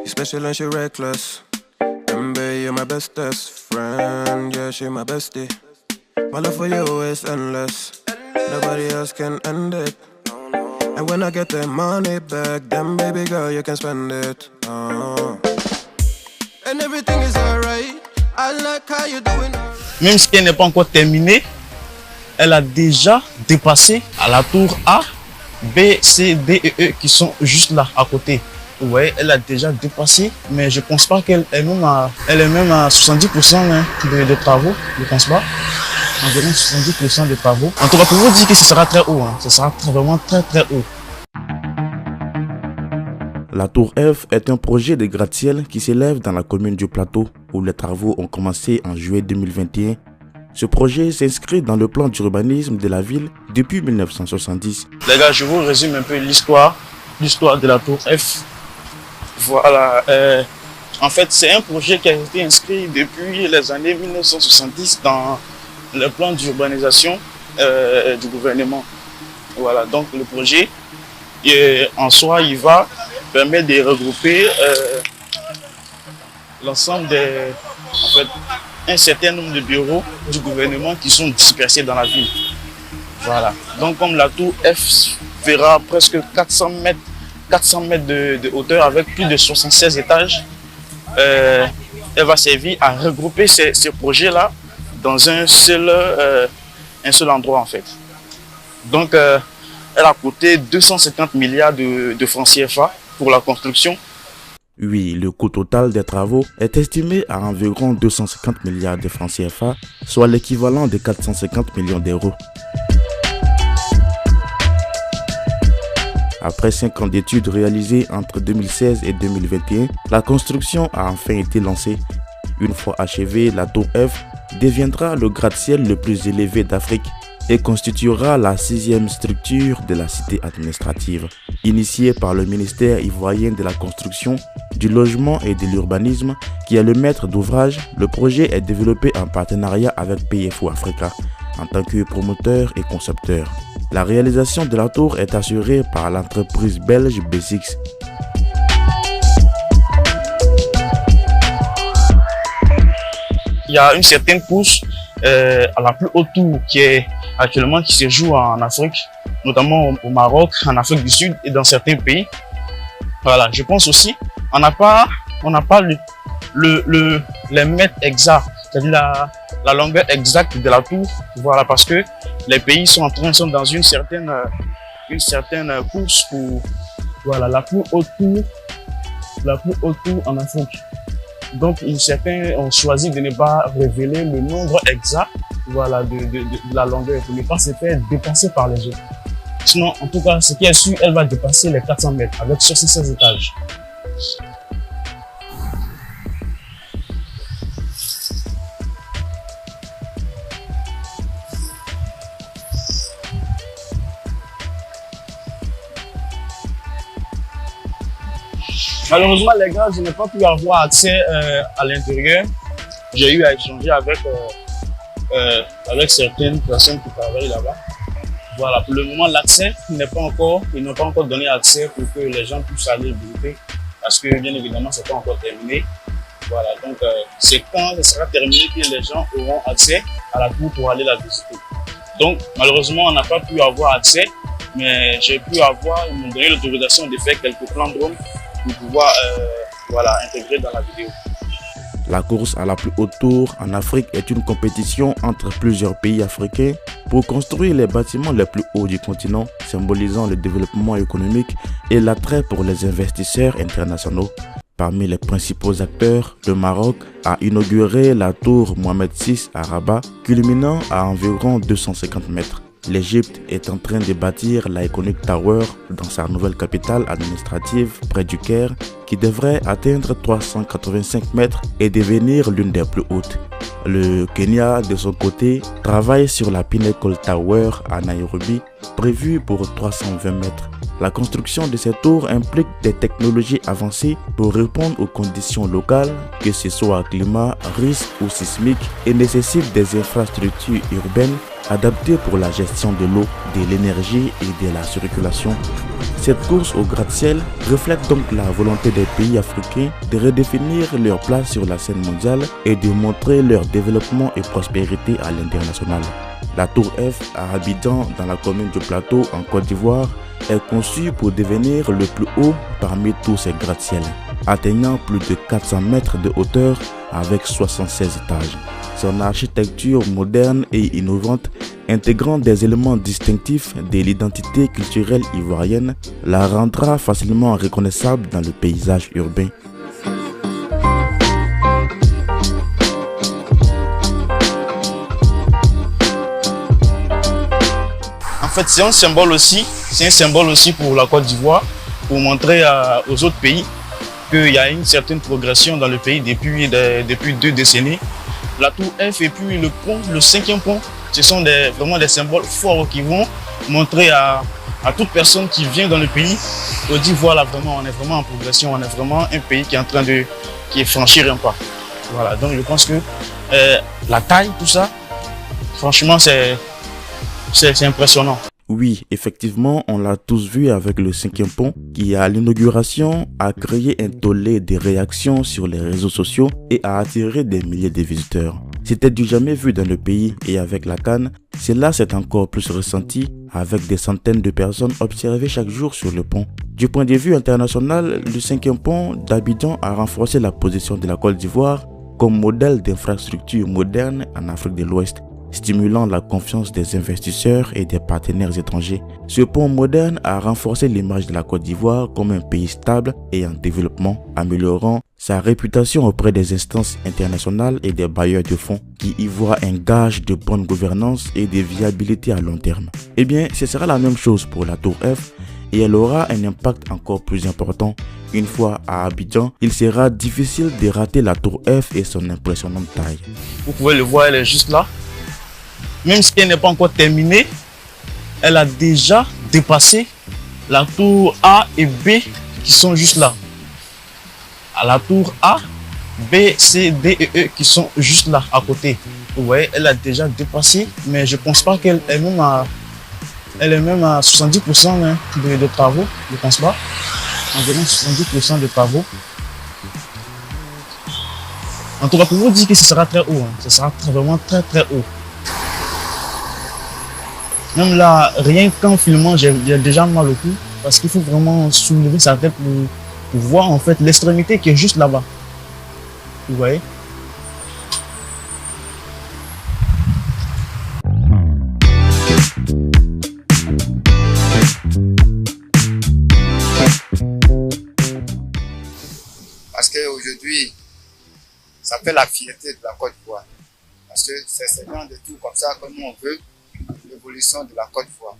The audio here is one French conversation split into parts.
She's special and she reckless. Baby, you're my bestest friend. Yeah, she my bestie. My love for you is endless. Nobody else can end it. And when I get the money back, then baby girl, you can spend it. And everything is alright. I like how you doing. Même si elle n'est pas encore terminée, elle a déjà dépassé à la tour A, B, C, D et E qui sont juste là à côté. Vous voyez, elle a déjà dépassé, mais je pense pas qu'elle est même à 70% de travaux, je pense pas. Environ 70% de travaux. En tout cas, pour vous dire que ce sera très haut, ce sera vraiment très haut. La tour F est un projet de gratte-ciel qui s'élève dans la commune du Plateau, où les travaux ont commencé en juillet 2021. Ce projet s'inscrit dans le plan d'urbanisme de la ville depuis 1970. Les gars, je vous résume un peu l'histoire de la tour F. Voilà. En fait, c'est un projet qui a été inscrit depuis les années 1970 dans le plan d'urbanisation du gouvernement. Voilà, donc le projet, en soi, il va permettre de regrouper l'ensemble un certain nombre de bureaux du gouvernement qui sont dispersés dans la ville. Voilà. Donc comme la tour F fera presque 400 mètres de hauteur avec plus de 76 étages, elle va servir à regrouper ces projets-là dans un seul endroit en fait. Donc elle a coûté 250 milliards de francs CFA pour la construction. Oui, le coût total des travaux est estimé à environ 250 milliards de francs CFA, soit l'équivalent de 450 millions d'euros. Après 5 ans d'études réalisées entre 2016 et 2021, la construction a enfin été lancée. Une fois achevée, la tour F deviendra le gratte-ciel le plus élevé d'Afrique et constituera la 6e structure de la cité administrative. Initiée par le ministère ivoirien de la Construction, du Logement et de l'Urbanisme, qui est le maître d'ouvrage, le projet est développé en partenariat avec PFO Africa en tant que promoteur et concepteur. La réalisation de la tour est assurée par l'entreprise belge B6. Il y a une certaine course à la plus haute tour qui se joue en Afrique, notamment au Maroc, en Afrique du Sud et dans certains pays. Voilà, je pense aussi, on n'a pas les mètres exacts, c'est-à-dire la longueur exacte de la tour. Voilà, parce que les pays sont dans une certaine course pour la plus haute tour en Afrique. Donc certains ont choisi de ne pas révéler le nombre exact de la longueur pour ne pas se faire dépasser par les autres. Sinon, en tout cas, ce qui est sûr, elle va dépasser les 400 mètres avec 76 étages. Malheureusement, les gars, je n'ai pas pu avoir accès à l'intérieur. J'ai eu à échanger avec certaines personnes qui travaillent là-bas. Voilà, pour le moment, l'accès ils n'ont pas encore donné accès pour que les gens puissent aller visiter, parce que bien évidemment, c'est pas encore terminé. Voilà, donc c'est quand ce sera terminé que les gens auront accès à la tour pour aller la visiter. Donc, malheureusement, on n'a pas pu avoir accès, mais ils m'ont donné l'autorisation de faire quelques plans drones pour pouvoir intégrer dans la vidéo. La course à la plus haute tour en Afrique est une compétition entre plusieurs pays africains pour construire les bâtiments les plus hauts du continent, symbolisant le développement économique et l'attrait pour les investisseurs internationaux. Parmi les principaux acteurs, le Maroc a inauguré la tour Mohamed VI à Rabat, culminant à environ 250 mètres. L'Égypte est en train de bâtir l'Iconic Tower dans sa nouvelle capitale administrative près du Caire, qui devrait atteindre 385 mètres et devenir l'une des plus hautes. Le Kenya, de son côté, travaille sur la Pinnacle Tower à Nairobi, prévue pour 320 mètres. La construction de ces tours implique des technologies avancées pour répondre aux conditions locales, que ce soit climat, risque ou sismique, et nécessite des infrastructures urbaines adaptée pour la gestion de l'eau, de l'énergie et de la circulation. Cette course au gratte-ciel reflète donc la volonté des pays africains de redéfinir leur place sur la scène mondiale et de montrer leur développement et prospérité à l'international. La Tour F à Abidjan, dans la commune du Plateau, en Côte d'Ivoire, est conçue pour devenir le plus haut parmi tous ces gratte-ciels, atteignant plus de 400 mètres de hauteur avec 76 étages. Son architecture moderne et innovante, intégrant des éléments distinctifs de l'identité culturelle ivoirienne, la rendra facilement reconnaissable dans le paysage urbain. En fait, c'est un symbole aussi pour la Côte d'Ivoire, pour montrer aux autres pays qu'il y a une certaine progression dans le pays depuis 2 décennies. La Tour F et puis le pont, le 5e pont, ce sont vraiment des symboles forts qui vont montrer à toute personne qui vient dans le pays, on dit voilà, vraiment, on est vraiment en progression, on est vraiment un pays qui est en train de franchir un pas. Voilà, donc je pense que la taille, tout ça, franchement, c'est impressionnant. Oui, effectivement, on l'a tous vu avec le 5e pont qui, à l'inauguration, a créé un tollé de réactions sur les réseaux sociaux et a attiré des milliers de visiteurs. C'était du jamais vu dans le pays et avec la CAN, cela s'est encore plus ressenti avec des centaines de personnes observées chaque jour sur le pont. Du point de vue international, le 5e pont d'Abidjan a renforcé la position de la Côte d'Ivoire comme modèle d'infrastructure moderne en Afrique de l'Ouest, stimulant la confiance des investisseurs et des partenaires étrangers. Ce pont moderne a renforcé l'image de la Côte d'Ivoire comme un pays stable et en développement, améliorant sa réputation auprès des instances internationales et des bailleurs de fonds qui y voient un gage de bonne gouvernance et de viabilité à long terme. Eh bien, ce sera la même chose pour la Tour F et elle aura un impact encore plus important. Une fois à Abidjan, il sera difficile de rater la Tour F et son impressionnante taille. Vous pouvez le voir, elle est juste là. Même si elle n'est pas encore terminée, elle a déjà dépassé la tour A et B qui sont juste là. À la tour A, B, C, D et E qui sont juste là à côté. Vous voyez, elle a déjà dépassé, mais je ne pense pas qu'elle est même à 70% de travaux. Je ne pense pas. Environ 70% de travaux. En tout cas, pour vous dire que ce sera très haut. Ce sera vraiment très très haut. Même là, rien qu'en filmant, j'ai déjà mal au cou parce qu'il faut vraiment soulever sa tête pour voir en fait l'extrémité qui est juste là-bas. Vous voyez? Parce qu'aujourd'hui, ça fait la fierté de la Côte d'Ivoire. Parce que c'est ce genre de tout comme ça que nous on veut. L'évolution de la Côte d'Ivoire.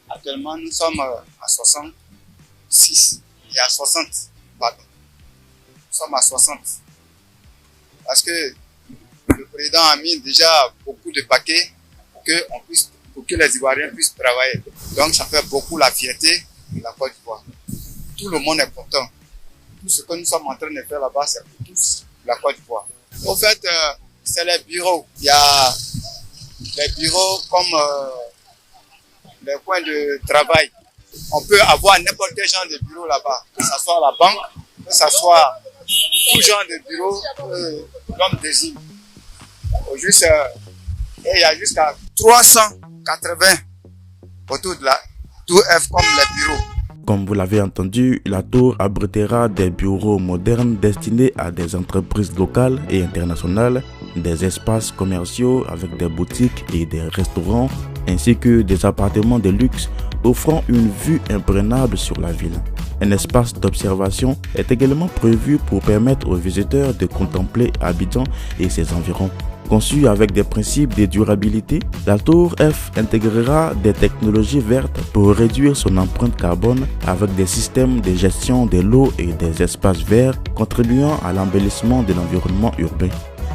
Actuellement, nous sommes à 66 et à 60. Pardon. Nous sommes à 60. Parce que le président a mis déjà beaucoup de paquets pour que les Ivoiriens puissent travailler. Donc, ça fait beaucoup la fierté de la Côte d'Ivoire. Tout le monde est content. Tout ce que nous sommes en train de faire là-bas, c'est pour tous la Côte d'Ivoire. En fait, c'est les bureaux. Il y a les bureaux comme les coins de travail. On peut avoir n'importe quel genre de bureau là-bas, que ce soit la banque, que ce soit tout genre de bureau l'homme désigne. Et il y a jusqu'à 380 autour de la Tour F comme les bureaux. Comme vous l'avez entendu, la tour abritera des bureaux modernes destinés à des entreprises locales et internationales, des espaces commerciaux avec des boutiques et des restaurants, ainsi que des appartements de luxe offrant une vue imprenable sur la ville. Un espace d'observation est également prévu pour permettre aux visiteurs de contempler Abidjan et ses environs. Conçue avec des principes de durabilité, la Tour F intégrera des technologies vertes pour réduire son empreinte carbone avec des systèmes de gestion de l'eau et des espaces verts contribuant à l'embellissement de l'environnement urbain.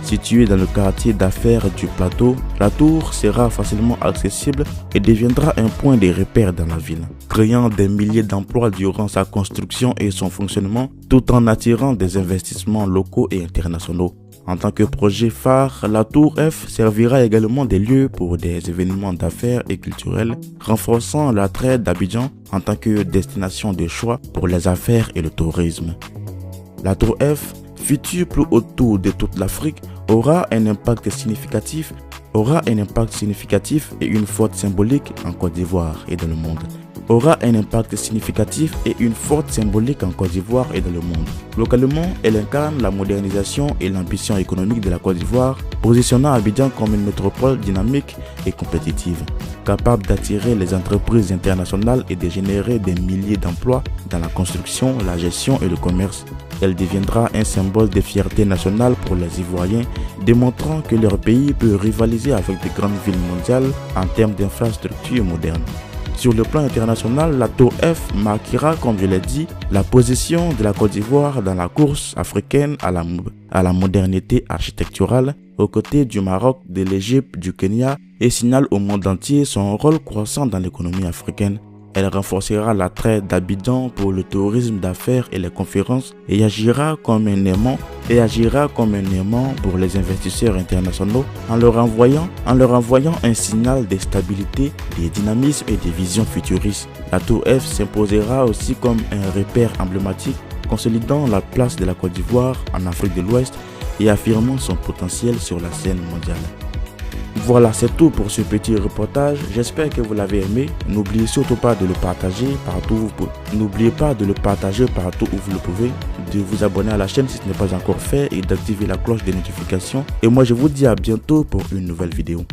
Située dans le quartier d'affaires du Plateau, la tour sera facilement accessible et deviendra un point de repère dans la ville, créant des milliers d'emplois durant sa construction et son fonctionnement, tout en attirant des investissements locaux et internationaux. En tant que projet phare, la Tour F servira également des lieux pour des événements d'affaires et culturels, renforçant l'attrait d'Abidjan en tant que destination de choix pour les affaires et le tourisme. La Tour F, future plus haute tour de toute l'Afrique, aura un impact significatif et une forte symbolique en Côte d'Ivoire et dans le monde. Localement, elle incarne la modernisation et l'ambition économique de la Côte d'Ivoire, positionnant Abidjan comme une métropole dynamique et compétitive, capable d'attirer les entreprises internationales et de générer des milliers d'emplois dans la construction, la gestion et le commerce. Elle deviendra un symbole de fierté nationale pour les Ivoiriens, démontrant que leur pays peut rivaliser avec de grandes villes mondiales en termes d'infrastructures modernes. Sur le plan international, la Tour F marquera, comme je l'ai dit, la position de la Côte d'Ivoire dans la course africaine à la modernité architecturale, aux côtés du Maroc, de l'Égypte, du Kenya, et signale au monde entier son rôle croissant dans l'économie africaine. Elle renforcera l'attrait d'Abidjan pour le tourisme d'affaires et les conférences et agira comme un aimant pour les investisseurs internationaux en leur envoyant un signal de stabilité, de dynamisme et de vision futuriste. La Tour F s'imposera aussi comme un repère emblématique, consolidant la place de la Côte d'Ivoire en Afrique de l'Ouest et affirmant son potentiel sur la scène mondiale. Voilà, c'est tout pour ce petit reportage. J'espère que vous l'avez aimé. N'oubliez surtout pas de le partager partout où vous pouvez. N'oubliez pas de le partager partout où vous le pouvez, de vous abonner à la chaîne si ce n'est pas encore fait et d'activer la cloche des notifications. Et moi, je vous dis à bientôt pour une nouvelle vidéo.